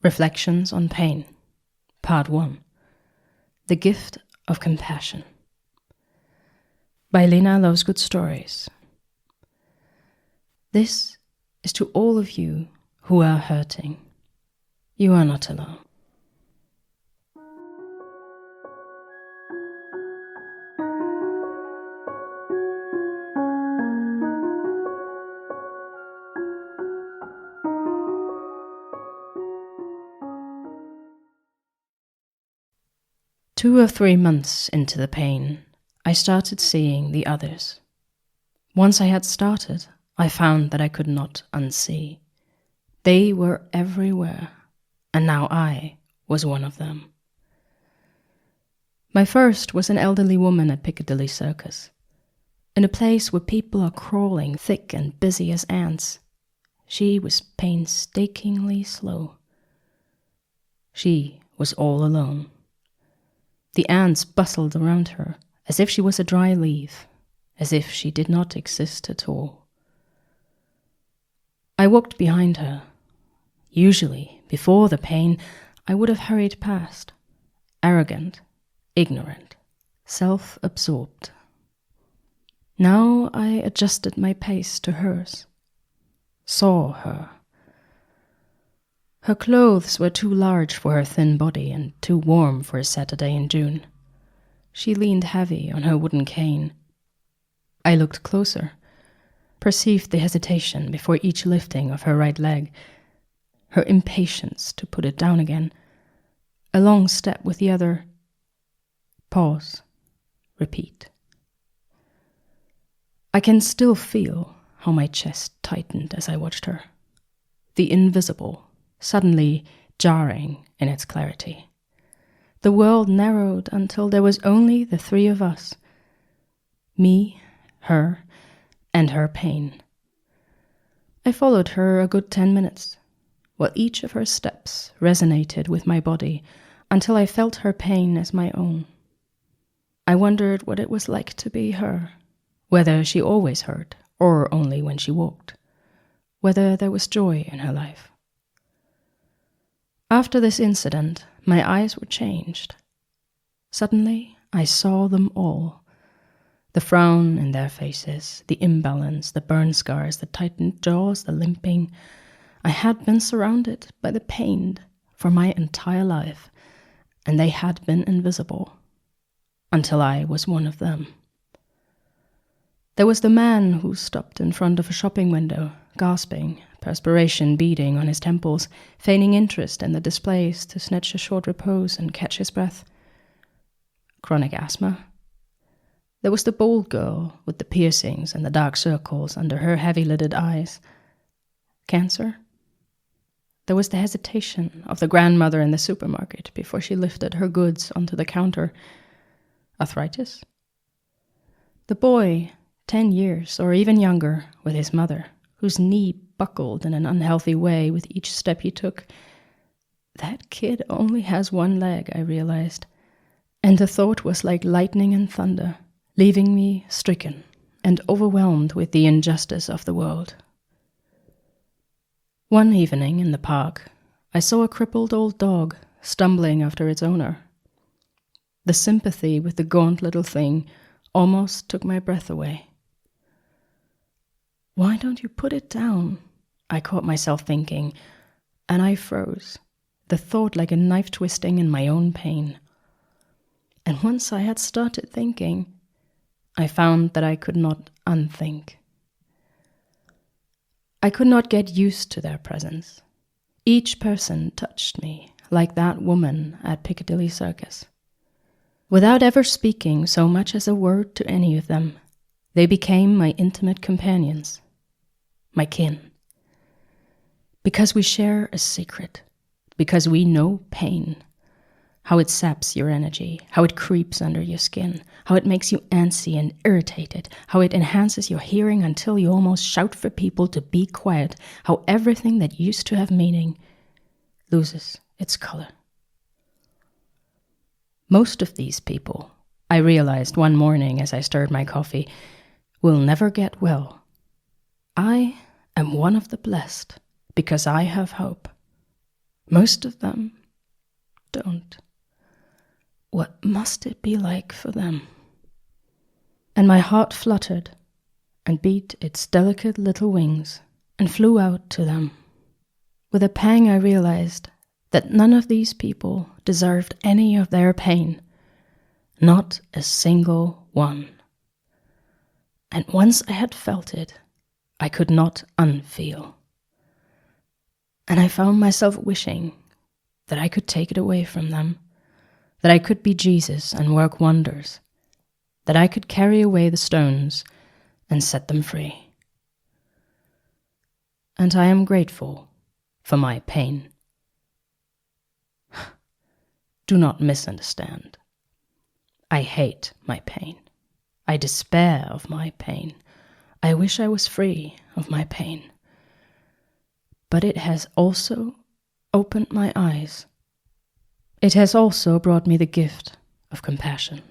Reflections on Pain, Part 1. The Gift of Compassion. By Lena Loves Good Stories. This is to all of you who are hurting. You are not alone. Two or 3 months into the pain, I started seeing the others. Once I had started, I found that I could not unsee. They were everywhere, and now I was one of them. My first was an elderly woman at Piccadilly Circus. In a place where people are crawling thick and busy as ants, she was painstakingly slow. She was all alone. The ants bustled around her, as if she was a dry leaf, as if she did not exist at all. I walked behind her. Usually, before the pain, I would have hurried past, arrogant, ignorant, self-absorbed. Now I adjusted my pace to hers, saw her. Her clothes were too large for her thin body and too warm for a Saturday in June. She leaned heavy on her wooden cane. I looked closer, perceived the hesitation before each lifting of her right leg, her impatience to put it down again, a long step with the other. Pause. Repeat. I can still feel how my chest tightened as I watched her. The invisible, suddenly jarring in its clarity. The world narrowed until there was only the three of us. Me, her, and her pain. I followed her a good 10 minutes, while each of her steps resonated with my body until I felt her pain as my own. I wondered what it was like to be her, whether she always hurt or only when she walked, whether there was joy in her life. After this incident, my eyes were changed. Suddenly, I saw them all. The frown in their faces, the imbalance, the burn scars, the tightened jaws, the limping. I had been surrounded by the pain for my entire life, and they had been invisible, until I was one of them. There was the man who stopped in front of a shopping window, gasping, perspiration beading on his temples, feigning interest in the displays to snatch a short repose and catch his breath. Chronic asthma. There was the bold girl with the piercings and the dark circles under her heavy-lidded eyes. Cancer. There was the hesitation of the grandmother in the supermarket before she lifted her goods onto the counter. Arthritis. The boy, 10 years or even younger, with his mother, whose knee buckled in an unhealthy way with each step he took. That kid only has one leg, I realized, and the thought was like lightning and thunder, leaving me stricken and overwhelmed with the injustice of the world. One evening in the park, I saw a crippled old dog stumbling after its owner. The sympathy with the gaunt little thing almost took my breath away. Why don't you put it down? I caught myself thinking, and I froze, the thought like a knife twisting in my own pain. And once I had started thinking, I found that I could not unthink. I could not get used to their presence. Each person touched me, like that woman at Piccadilly Circus. Without ever speaking so much as a word to any of them, they became my intimate companions. My kin. Because we share a secret, because we know pain, how it saps your energy, how it creeps under your skin, how it makes you antsy and irritated, how it enhances your hearing until you almost shout for people to be quiet, how everything that used to have meaning loses its color. Most of these people, I realized one morning as I stirred my coffee, will never get well. I am one of the blessed because I have hope. Most of them don't. What must it be like for them? And my heart fluttered and beat its delicate little wings and flew out to them. With a pang I realized that none of these people deserved any of their pain, not a single one. And once I had felt it, I could not unfeel. And I found myself wishing that I could take it away from them, that I could be Jesus and work wonders, that I could carry away the stones and set them free. And I am grateful for my pain. Do not misunderstand. I hate my pain. I despair of my pain. I wish I was free of my pain. But it has also opened my eyes. It has also brought me the gift of compassion.